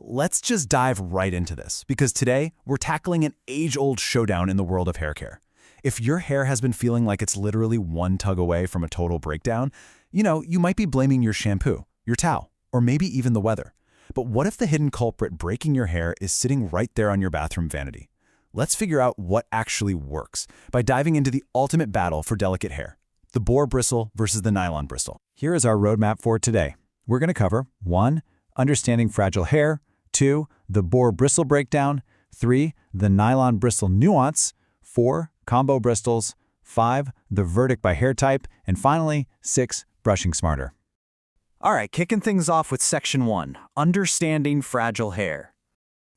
Let's just dive right into this, because today we're tackling an age-old showdown in the world of hair care. If your hair has been feeling like it's literally one tug away from a total breakdown, you might be blaming your shampoo, your towel, or maybe even the weather. But what if the hidden culprit breaking your hair is sitting right there on your bathroom vanity? Let's figure out what actually works by diving into the ultimate battle for delicate hair, the boar bristle versus the nylon bristle. Here is our roadmap for today. We're going to cover 1. Understanding fragile hair, 2. The boar bristle breakdown, 3. The nylon bristle nuance, 4. Combo bristles, 5. The verdict by hair type, and finally, 6. Brushing smarter. All right, kicking things off with Section 1, Understanding Fragile Hair.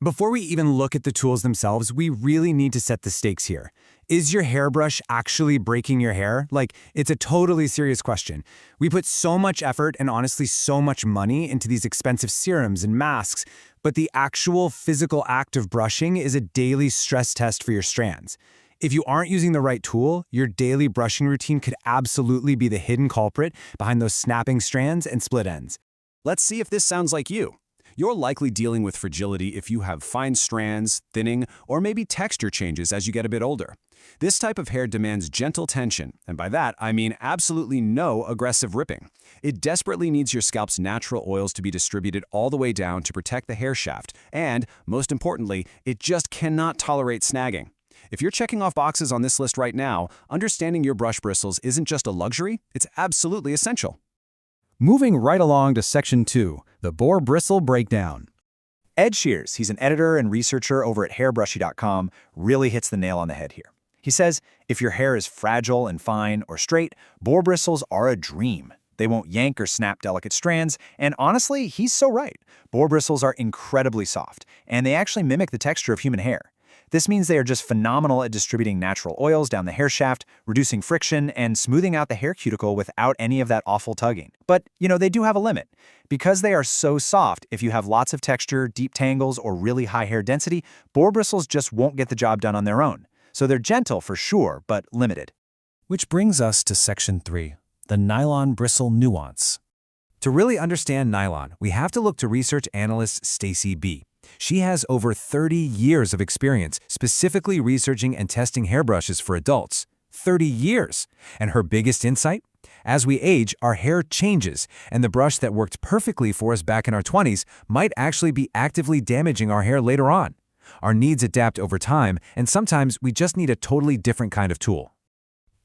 Before we even look at the tools themselves, we really need to set the stakes here. Is your hairbrush actually breaking your hair? It's a totally serious question. We put so much effort and honestly so much money into these expensive serums and masks, but the actual physical act of brushing is a daily stress test for your strands. If you aren't using the right tool, your daily brushing routine could absolutely be the hidden culprit behind those snapping strands and split ends. Let's see if this sounds like you. You're likely dealing with fragility if you have fine strands, thinning, or maybe texture changes as you get a bit older. This type of hair demands gentle tension, and by that I mean absolutely no aggressive ripping. It desperately needs your scalp's natural oils to be distributed all the way down to protect the hair shaft, and, most importantly, it just cannot tolerate snagging. If you're checking off boxes on this list right now, understanding your brush bristles isn't just a luxury, it's absolutely essential. Moving right along to Section 2, the boar bristle breakdown. Ed Shears, he's an editor and researcher over at HairBrushy.com, really hits the nail on the head here. He says, if your hair is fragile and fine or straight, boar bristles are a dream. They won't yank or snap delicate strands, and honestly, he's so right. Boar bristles are incredibly soft, and they actually mimic the texture of human hair. This means they are just phenomenal at distributing natural oils down the hair shaft, reducing friction, and smoothing out the hair cuticle without any of that awful tugging. But, they do have a limit. Because they are so soft, if you have lots of texture, deep tangles, or really high hair density, boar bristles just won't get the job done on their own. So they're gentle for sure, but limited. Which brings us to Section 3, the nylon bristle nuance. To really understand nylon, we have to look to research analyst Stacy B. She has over 30 years of experience specifically researching and testing hairbrushes for adults. 30 years! And her biggest insight? As we age, our hair changes, and the brush that worked perfectly for us back in our 20s might actually be actively damaging our hair later on. Our needs adapt over time, and sometimes we just need a totally different kind of tool.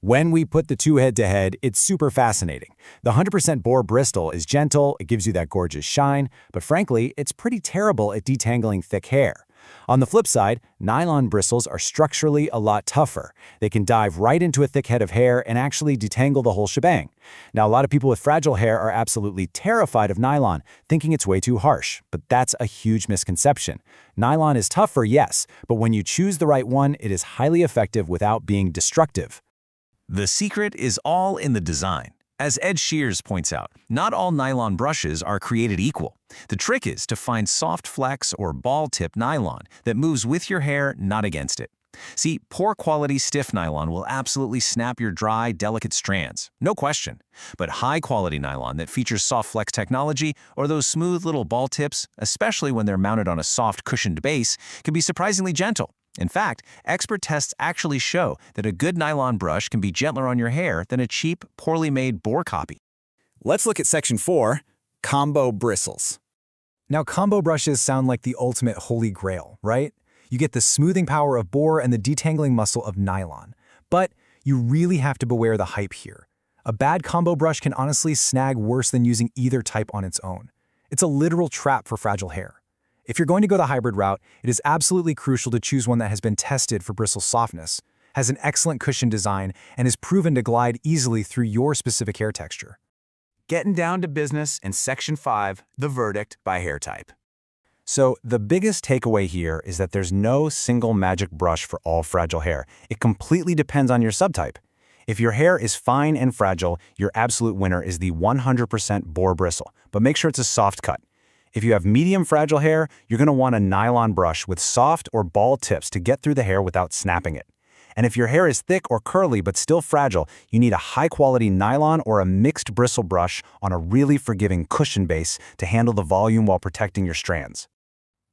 When we put the two head-to-head, it's super fascinating. The 100% boar bristle is gentle, it gives you that gorgeous shine, but frankly, it's pretty terrible at detangling thick hair. On the flip side, nylon bristles are structurally a lot tougher. They can dive right into a thick head of hair and actually detangle the whole shebang. Now, a lot of people with fragile hair are absolutely terrified of nylon, thinking it's way too harsh, but that's a huge misconception. Nylon is tougher, yes, but when you choose the right one, it is highly effective without being destructive. The secret is all in the design. As Ed Shears points out, not all nylon brushes are created equal. The trick is to find soft flex or ball-tip nylon that moves with your hair, not against it. See, poor quality stiff nylon will absolutely snap your dry, delicate strands, no question. But high-quality nylon that features soft flex technology or those smooth little ball tips, especially when they're mounted on a soft cushioned base, can be surprisingly gentle. In fact, expert tests actually show that a good nylon brush can be gentler on your hair than a cheap, poorly made boar copy. Let's look at Section 4, Combo Bristles. Now, combo brushes sound like the ultimate holy grail, right? You get the smoothing power of boar and the detangling muscle of nylon. But you really have to beware the hype here. A bad combo brush can honestly snag worse than using either type on its own. It's a literal trap for fragile hair. If you're going to go the hybrid route, it is absolutely crucial to choose one that has been tested for bristle softness, has an excellent cushion design, and is proven to glide easily through your specific hair texture. Getting down to business in Section 5, the verdict by hair type. So the biggest takeaway here is that there's no single magic brush for all fragile hair. It completely depends on your subtype. If your hair is fine and fragile, your absolute winner is the 100% boar bristle, but make sure it's a soft cut. If you have medium fragile hair, you're going to want a nylon brush with soft or ball tips to get through the hair without snapping it. And if your hair is thick or curly but still fragile, you need a high-quality nylon or a mixed bristle brush on a really forgiving cushion base to handle the volume while protecting your strands.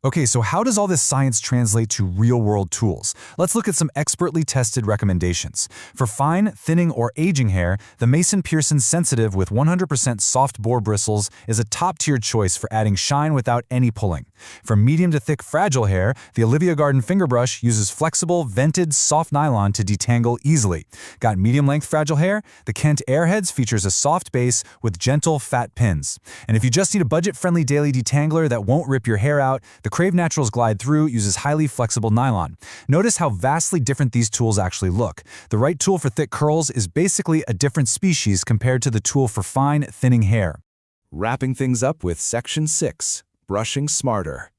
Okay, so how does all this science translate to real-world tools? Let's look at some expertly tested recommendations. For fine, thinning, or aging hair, the Mason-Pearson Sensitive with 100% soft boar bristles is a top-tier choice for adding shine without any pulling. For medium to thick fragile hair, the Olivia Garden finger brush uses flexible, vented, soft nylon to detangle easily. Got medium-length fragile hair? The Kent Airheads features a soft base with gentle, fat pins. And if you just need a budget-friendly daily detangler that won't rip your hair out, the Crave Naturals Glide Through uses highly flexible nylon. Notice how vastly different these tools actually look. The right tool for thick curls is basically a different species compared to the tool for fine, thinning hair. Wrapping things up with Section 6, Brushing Smarter.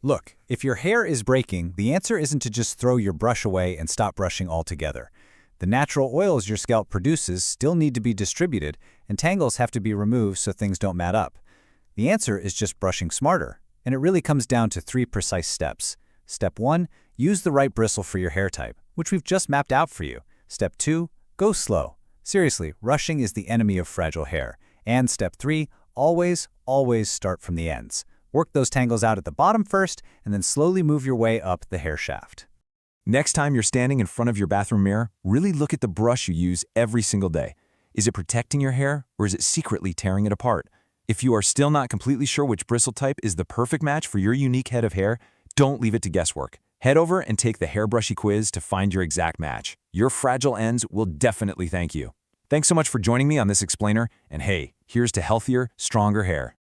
Look, if your hair is breaking, the answer isn't to just throw your brush away and stop brushing altogether. The natural oils your scalp produces still need to be distributed, and tangles have to be removed so things don't mat up. The answer is just brushing smarter. And it really comes down to 3 precise steps. Step 1, use the right bristle for your hair type, which we've just mapped out for you. Step 2, go slow. Seriously, rushing is the enemy of fragile hair. And step 3, always start from the ends. Work those tangles out at the bottom first, and then slowly move your way up the hair shaft. Next time you're standing in front of your bathroom mirror, really look at the brush you use every single day. Is it protecting your hair, or is it secretly tearing it apart? If you are still not completely sure which bristle type is the perfect match for your unique head of hair, don't leave it to guesswork. Head over and take the HairBrushy quiz to find your exact match. Your fragile ends will definitely thank you. Thanks so much for joining me on this explainer, and hey, here's to healthier, stronger hair.